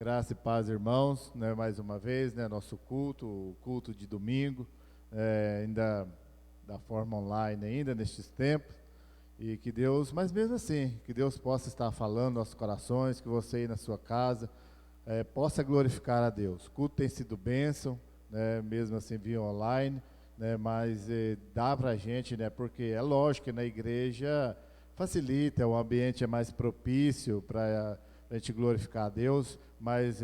Graça e paz, irmãos, né, mais uma vez, né, nosso culto, o culto de domingo, ainda da forma online ainda nestes tempos, e que Deus, mas mesmo assim, que Deus possa estar falando nos nossos corações, que você aí na sua casa possa glorificar a Deus. O culto tem sido bênção, né, mesmo assim via online, né, mas dá para a gente, né, porque é lógico que na igreja facilita, o ambiente é mais propício para a gente glorificar a Deus, mas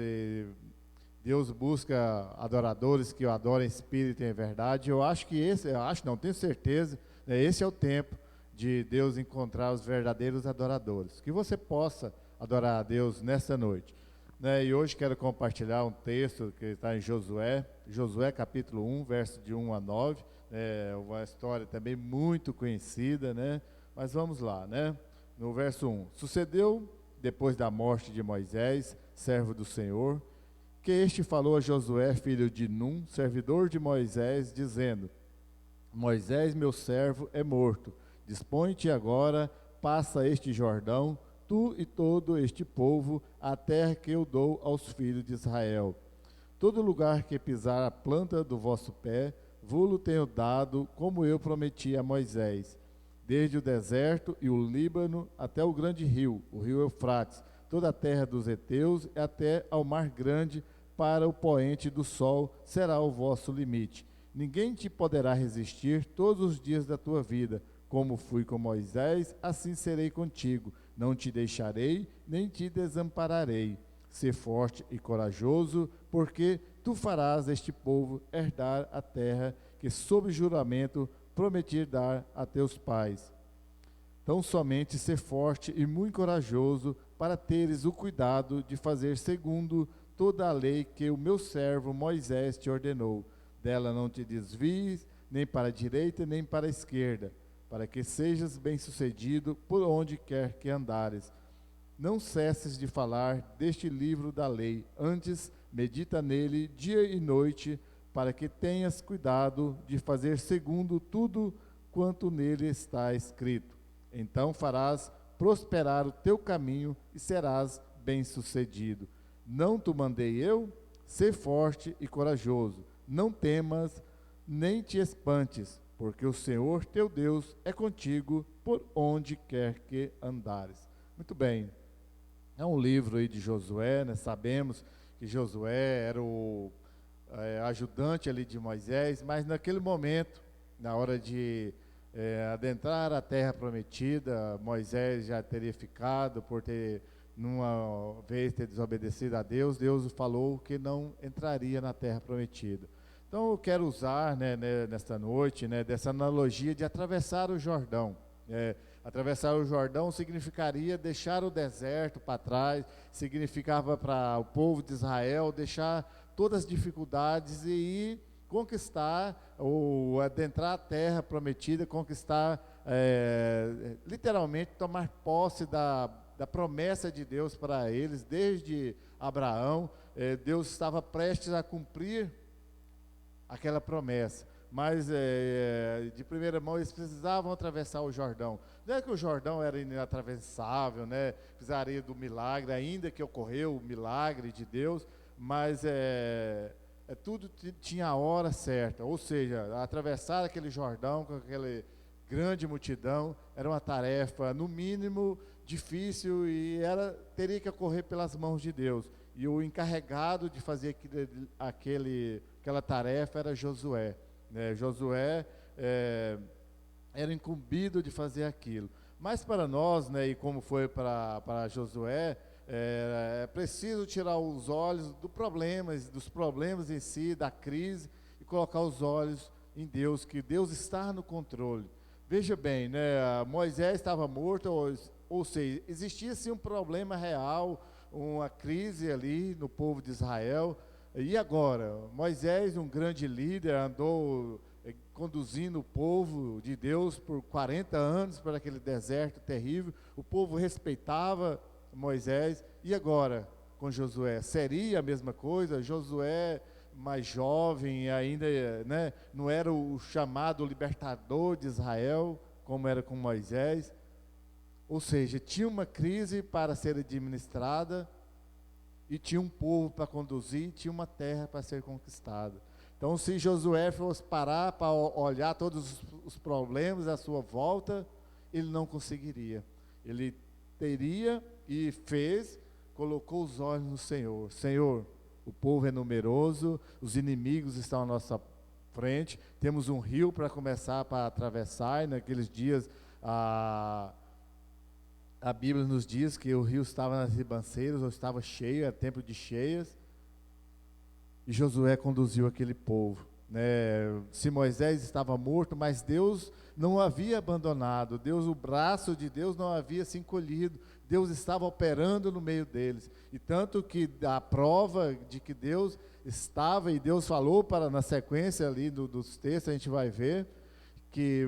Deus busca adoradores que o adorem em espírito e em verdade. Tenho certeza, né, esse é o tempo de Deus encontrar os verdadeiros adoradores. Que você possa adorar a Deus nesta noite. Né, e hoje quero compartilhar um texto que está em Josué capítulo 1, verso de 1 a 9. É uma história também muito conhecida, né? Mas vamos lá, né? No verso 1. Sucedeu, depois da morte de Moisés, servo do Senhor, que este falou a Josué, filho de Num, servidor de Moisés, dizendo: Moisés, meu servo, é morto. Dispõe-te agora, passa este Jordão, tu e todo este povo, a terra que eu dou aos filhos de Israel. Todo lugar que pisar a planta do vosso pé, vou-lo tenho dado, como eu prometi a Moisés, desde o deserto e o Líbano até o grande rio, o rio Eufrates, toda a terra dos heteus e até ao mar grande, para o poente do sol será o vosso limite. Ninguém te poderá resistir todos os dias da tua vida. Como fui com Moisés, assim serei contigo. Não te deixarei, nem te desampararei. Sê forte e corajoso, porque tu farás este povo herdar a terra que, sob juramento, prometi dar a teus pais. Tão somente ser forte e muito corajoso, para teres o cuidado de fazer segundo toda a lei que o meu servo Moisés te ordenou. Dela não te desvies, nem para a direita, nem para a esquerda, para que sejas bem-sucedido por onde quer que andares. Não cesses de falar deste livro da lei, antes medita nele dia e noite, para que tenhas cuidado de fazer segundo tudo quanto nele está escrito. Então farás prosperar o teu caminho e serás bem-sucedido. Não te mandei eu? Sê forte e corajoso. Não temas, nem te espantes, porque o Senhor teu Deus é contigo por onde quer que andares. Muito bem. É um livro aí de Josué, né? Sabemos que Josué era o ajudante ali de Moisés, mas naquele momento, na hora de adentrar a terra prometida, Moisés já teria ficado por ter, numa vez, ter desobedecido a Deus. Deus falou que não entraria na terra prometida. Então eu quero usar, né, nesta noite, né, dessa analogia de atravessar o Jordão. Atravessar o Jordão significaria deixar o deserto para trás, significava para o povo de Israel deixar todas as dificuldades e ir conquistar ou adentrar a terra prometida, conquistar, literalmente tomar posse da promessa de Deus para eles. Desde Abraão, Deus estava prestes a cumprir aquela promessa. Mas de primeira mão eles precisavam atravessar o Jordão. Não é que o Jordão era inatravessável, né? Precisaria do milagre, ainda que ocorreu o milagre de Deus, mas tudo tinha a hora certa. Ou seja, atravessar aquele Jordão com aquela grande multidão era uma tarefa, no mínimo, difícil, e teria que ocorrer pelas mãos de Deus. E o encarregado de fazer aquela tarefa era Josué. Josué era incumbido de fazer aquilo. Mas para nós, né, e como foi para Josué, é preciso tirar os olhos dos problemas em si, da crise, e colocar os olhos em Deus, que Deus está no controle. Veja bem, né, Moisés estava morto, ou seja, existia sim um problema real, uma crise ali no povo de Israel. E agora, Moisés, um grande líder, andou conduzindo o povo de Deus por 40 anos para aquele deserto terrível. O povo respeitava Moisés. E agora, com Josué, seria a mesma coisa? Josué, mais jovem, ainda, né, não era o chamado libertador de Israel, como era com Moisés. Ou seja, tinha uma crise para ser administrada. e tinha um povo para conduzir, e tinha uma terra para ser conquistada. Então, se Josué fosse parar para olhar todos os problemas à sua volta, ele não conseguiria. Ele teria e fez, colocou os olhos no Senhor. Senhor, o povo é numeroso, os inimigos estão à nossa frente, temos um rio para começar para atravessar, e naqueles dias a Bíblia nos diz que o rio estava nas ribanceiras, ou estava cheio, era tempo de cheias, e Josué conduziu aquele povo, né? Se Moisés estava morto, mas Deus não o havia abandonado, o braço de Deus não havia se encolhido, Deus estava operando no meio deles, e tanto que a prova de que Deus estava, e Deus falou na sequência ali dos textos, a gente vai ver, que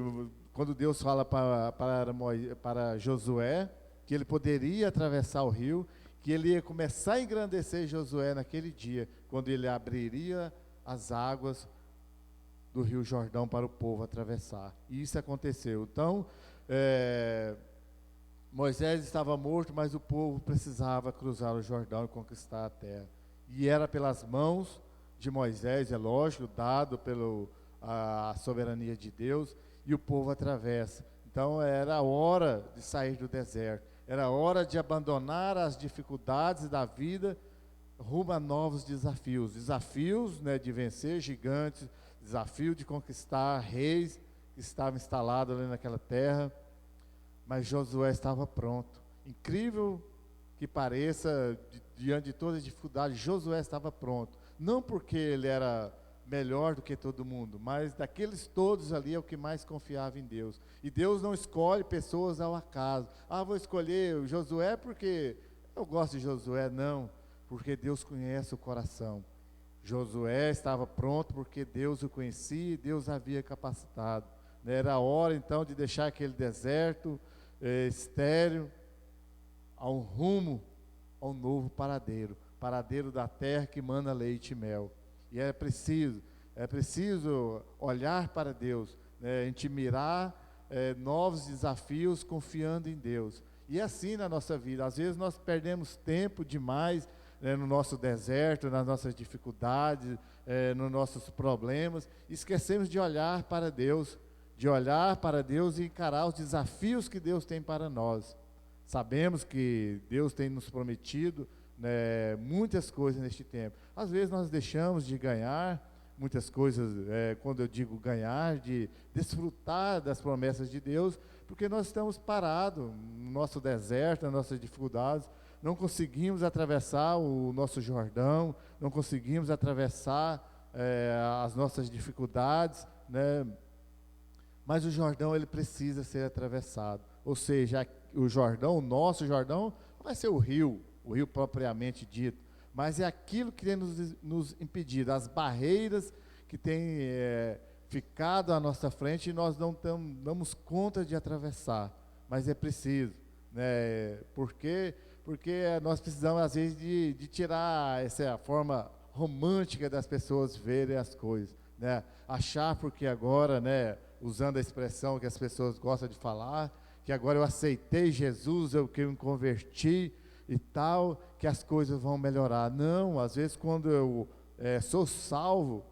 quando Deus fala para Josué, que ele poderia atravessar o rio, que ele ia começar a engrandecer Josué naquele dia, quando ele abriria as águas do rio Jordão para o povo atravessar. E isso aconteceu. Então, Moisés estava morto, mas o povo precisava cruzar o Jordão e conquistar a terra. E era pelas mãos de Moisés, é lógico, dado pela soberania de Deus, e o povo atravessa. Então, era a hora de sair do deserto. Era hora de abandonar as dificuldades da vida rumo a novos desafios. Desafios, né, de vencer gigantes, desafio de conquistar reis que estavam instalados ali naquela terra. Mas Josué estava pronto. Incrível que pareça, diante de todas as dificuldades, Josué estava pronto. Não porque ele era melhor do que todo mundo, mas daqueles todos ali é o que mais confiava em Deus. E Deus não escolhe pessoas ao acaso. Vou escolher o Josué porque eu gosto de Josué. Não, porque Deus conhece o coração. Josué estava pronto porque Deus o conhecia e Deus havia capacitado. Era a hora então de deixar aquele deserto estéril, a um rumo, a um novo paradeiro da terra que mana leite e mel. E é preciso olhar para Deus, né? A gente mirar novos desafios confiando em Deus. E é assim na nossa vida, às vezes nós perdemos tempo demais, né, no nosso deserto, nas nossas dificuldades, nos nossos problemas, esquecemos de olhar para Deus, e encarar os desafios que Deus tem para nós. Sabemos que Deus tem nos prometido, né, muitas coisas neste tempo. Às vezes nós deixamos de ganhar muitas coisas, quando eu digo ganhar, de desfrutar das promessas de Deus, porque nós estamos parados no nosso deserto, nas nossas dificuldades, não conseguimos atravessar o nosso Jordão, não conseguimos atravessar as nossas dificuldades, né? Mas o Jordão, ele precisa ser atravessado. Ou seja, o Jordão, o nosso Jordão, não vai ser o rio propriamente dito, mas é aquilo que tem nos impedido, as barreiras que têm ficado à nossa frente e nós não damos conta de atravessar. Mas é preciso, né? Porque nós precisamos, às vezes, de tirar essa forma romântica das pessoas verem as coisas, né? Achar porque agora, né, usando a expressão que as pessoas gostam de falar, que agora eu aceitei Jesus, que eu me converti e tal, que as coisas vão melhorar. Não, às vezes quando eu sou salvo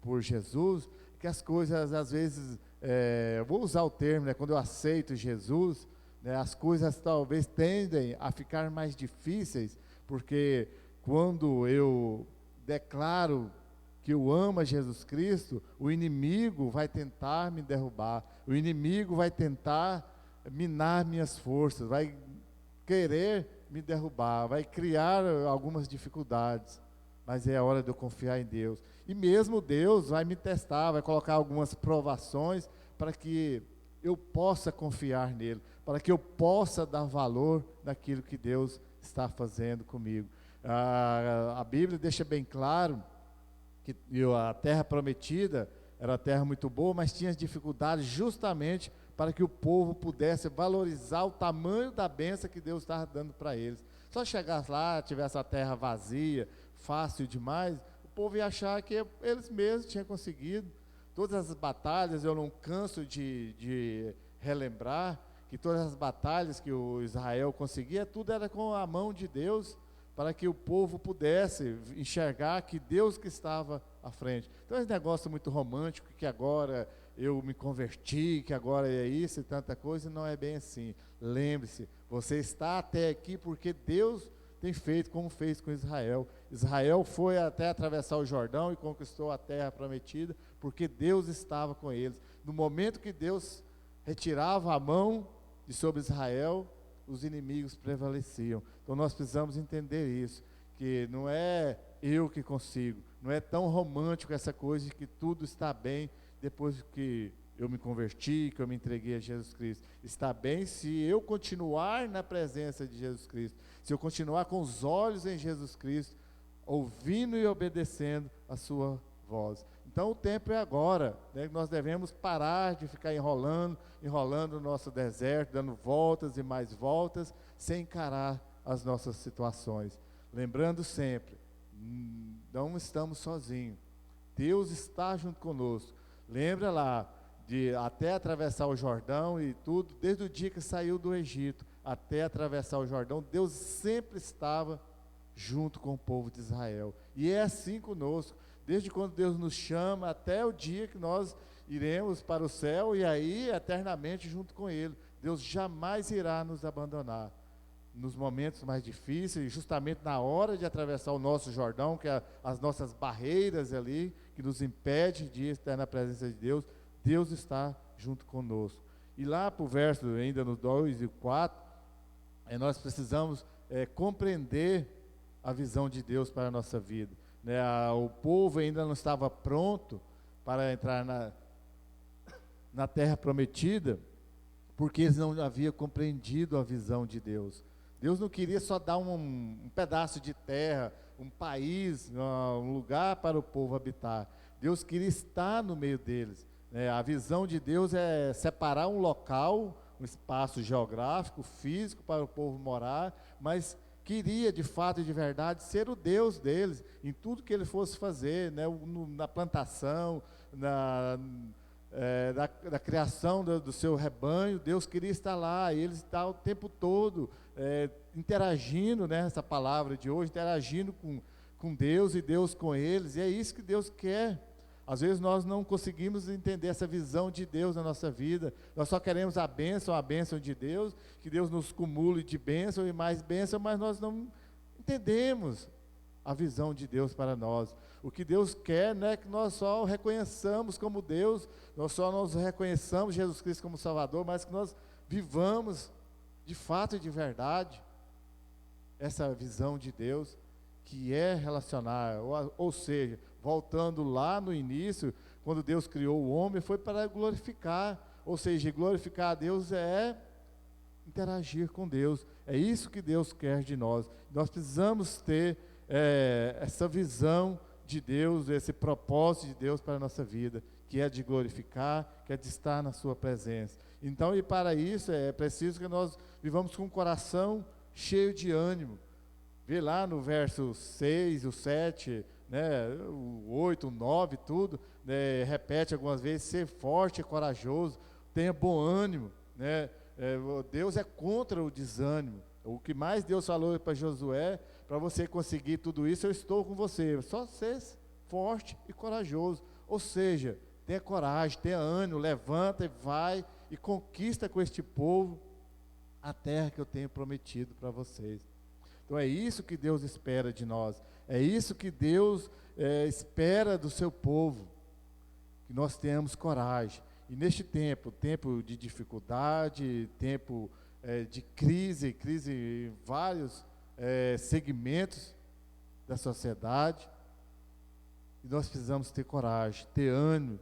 por Jesus, que as coisas, às vezes, vou usar o termo, né, quando eu aceito Jesus, né, as coisas talvez tendem a ficar mais difíceis, porque quando eu declaro que eu amo a Jesus Cristo, o inimigo vai tentar me derrubar, o inimigo vai tentar minar minhas forças, vai querer me derrubar, vai criar algumas dificuldades, mas é a hora de eu confiar em Deus. E mesmo Deus vai me testar, vai colocar algumas provações para que eu possa confiar nele, para que eu possa dar valor naquilo que Deus está fazendo comigo. A Bíblia deixa bem claro que a terra prometida era uma terra muito boa, mas tinha dificuldades justamente para que o povo pudesse valorizar o tamanho da bênção que Deus estava dando para eles. Só chegasse lá, tivesse a terra vazia, fácil demais, o povo ia achar que eles mesmos tinham conseguido. Todas as batalhas, eu não canso de relembrar, que todas as batalhas que o Israel conseguia, tudo era com a mão de Deus, para que o povo pudesse enxergar que Deus que estava à frente. Então esse negócio muito romântico, que agora eu me converti, que agora é isso e tanta coisa, não é bem assim. Lembre-se, você está até aqui porque Deus tem feito como fez com Israel. Israel foi até atravessar o Jordão e conquistou a terra prometida, porque Deus estava com eles. No momento que Deus retirava a mão de sobre Israel, os inimigos prevaleciam. Então nós precisamos entender isso, que não é eu que consigo, não é tão romântico essa coisa de que tudo está bem depois que eu me converti, que eu me entreguei a Jesus Cristo. Está bem se eu continuar na presença de Jesus Cristo, se eu continuar com os olhos em Jesus Cristo, ouvindo e obedecendo a sua voz. Então o tempo é agora, né? Nós devemos parar de ficar enrolando o nosso deserto, dando voltas e mais voltas, sem encarar as nossas situações. Lembrando sempre, não estamos sozinhos, Deus está junto conosco. Lembra lá, de até atravessar o Jordão e tudo, desde o dia que saiu do Egito até atravessar o Jordão, Deus sempre estava junto com o povo de Israel. E é assim conosco, desde quando Deus nos chama até o dia que nós iremos para o céu e aí eternamente junto com Ele. Deus jamais irá nos abandonar. Nos momentos mais difíceis, justamente na hora de atravessar o nosso Jordão, que é as nossas barreiras ali, que nos impede de estar na presença de Deus, Deus está junto conosco. E lá para o verso, ainda no 2 e 4, nós precisamos compreender a visão de Deus para a nossa vida. Né? O povo ainda não estava pronto para entrar na terra prometida, porque eles não haviam compreendido a visão de Deus. Deus não queria só dar um pedaço de terra, um país, um lugar para o povo habitar. Deus queria estar no meio deles. A visão de Deus é separar um local, um espaço geográfico, físico para o povo morar, mas queria de fato e de verdade ser o Deus deles, em tudo que ele fosse fazer, né? Na plantação, da criação do seu rebanho. Deus queria estar lá, e ele está o tempo todo interagindo, né? Essa palavra de hoje, interagindo com Deus e Deus com eles, e é isso que Deus quer. Às vezes nós não conseguimos entender essa visão de Deus na nossa vida, nós só queremos a bênção de Deus, que Deus nos cumule de bênção e mais bênção, mas nós não entendemos a visão de Deus para nós. O que Deus quer não é que nós só o reconheçamos como Deus, nós só nos reconheçamos Jesus Cristo como Salvador, mas que nós vivamos de fato e de verdade essa visão de Deus, que é relacionar, ou seja, voltando lá no início, quando Deus criou o homem, foi para glorificar, ou seja, glorificar a Deus é interagir com Deus, é isso que Deus quer de nós. Nós precisamos ter essa visão de Deus, esse propósito de Deus para a nossa vida, que é de glorificar, que é de estar na sua presença. Então, e para isso é preciso que nós vivamos com o coração cheio de ânimo. Vê lá no verso 6, o 7, né, o 8, o 9, tudo, né, repete algumas vezes: ser forte e corajoso, tenha bom ânimo, né, Deus é contra o desânimo. O que mais Deus falou para Josué: para você conseguir tudo isso, eu estou com você, só ser forte e corajoso. Ou seja, tenha coragem, tenha ânimo, levanta e vai e conquista com este povo a terra que eu tenho prometido para vocês. Então é isso que Deus espera de nós, é isso que Deus espera do seu povo, que nós tenhamos coragem. E neste tempo de dificuldade, tempo de crise em vários segmentos da sociedade, e nós precisamos ter coragem, ter ânimo,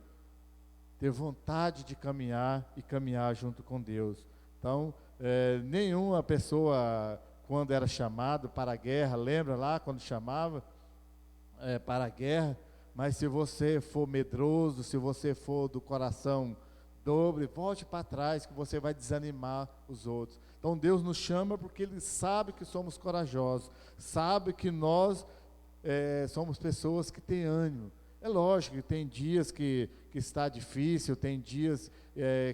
ter vontade de caminhar e caminhar junto com Deus. Então, nenhuma pessoa, quando era chamado para a guerra, lembra lá quando chamava para a guerra, mas se você for medroso, se você for do coração dobre, volte para trás, que você vai desanimar os outros. Então Deus nos chama porque Ele sabe que somos corajosos, sabe que nós somos pessoas que têm ânimo. É lógico que tem dias que está difícil, tem dias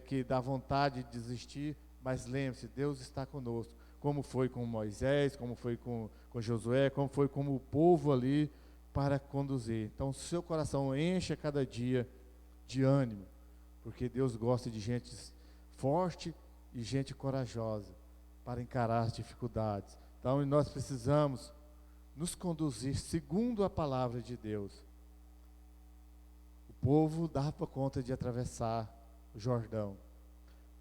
que dá vontade de desistir, mas lembre-se, Deus está conosco, como foi com Moisés, como foi com com Josué, como foi como o povo ali para conduzir. Então, seu coração enche a cada dia de ânimo, porque Deus gosta de gente forte e gente corajosa para encarar as dificuldades. Então, nós precisamos nos conduzir segundo a palavra de Deus. O povo dava conta de atravessar o Jordão,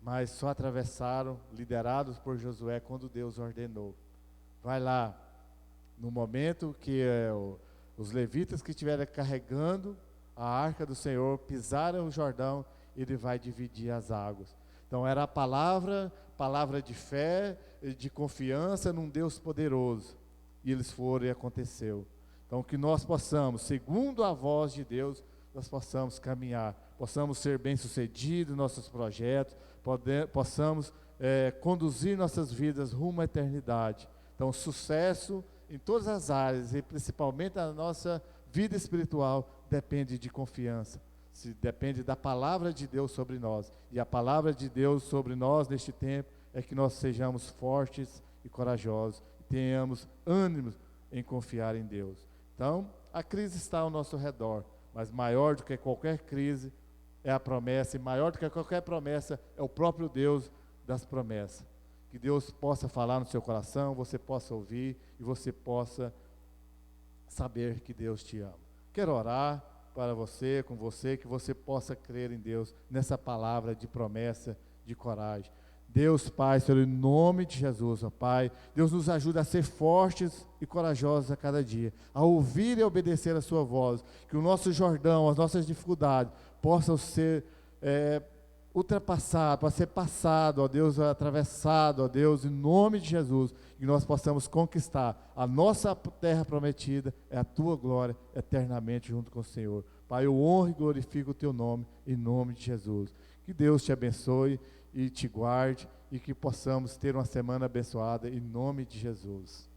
mas só atravessaram, liderados por Josué, quando Deus ordenou. Vai lá, no momento que os levitas que estiverem carregando a arca do Senhor pisaram o Jordão, ele vai dividir as águas. Então era a palavra de fé, de confiança num Deus poderoso. E eles foram e aconteceu. Então que nós possamos, segundo a voz de Deus, nós possamos caminhar, possamos ser bem-sucedidos nos nossos projetos, possamos conduzir nossas vidas rumo à eternidade. Então sucesso em todas as áreas, e principalmente a nossa vida espiritual, depende de confiança. Depende da palavra de Deus sobre nós. E a palavra de Deus sobre nós neste tempo é que nós sejamos fortes e corajosos, e tenhamos ânimo em confiar em Deus. Então, a crise está ao nosso redor, mas maior do que qualquer crise é a promessa, e maior do que qualquer promessa é o próprio Deus das promessas. Que Deus possa falar no seu coração, você possa ouvir e você possa saber que Deus te ama. Quero orar para você, com você, que você possa crer em Deus, nessa palavra de promessa, de coragem. Deus, Pai, Senhor, em nome de Jesus, ó Pai, Deus nos ajuda a ser fortes e corajosos a cada dia, a ouvir e obedecer a sua voz, que o nosso Jordão, as nossas dificuldades, possam ser ultrapassado, para ser passado, ó Deus, atravessado, ó Deus, em nome de Jesus, que nós possamos conquistar a nossa terra prometida, é a tua glória eternamente junto com o Senhor. Pai, eu honro e glorifico o teu nome, em nome de Jesus. Que Deus te abençoe e te guarde, e que possamos ter uma semana abençoada, em nome de Jesus.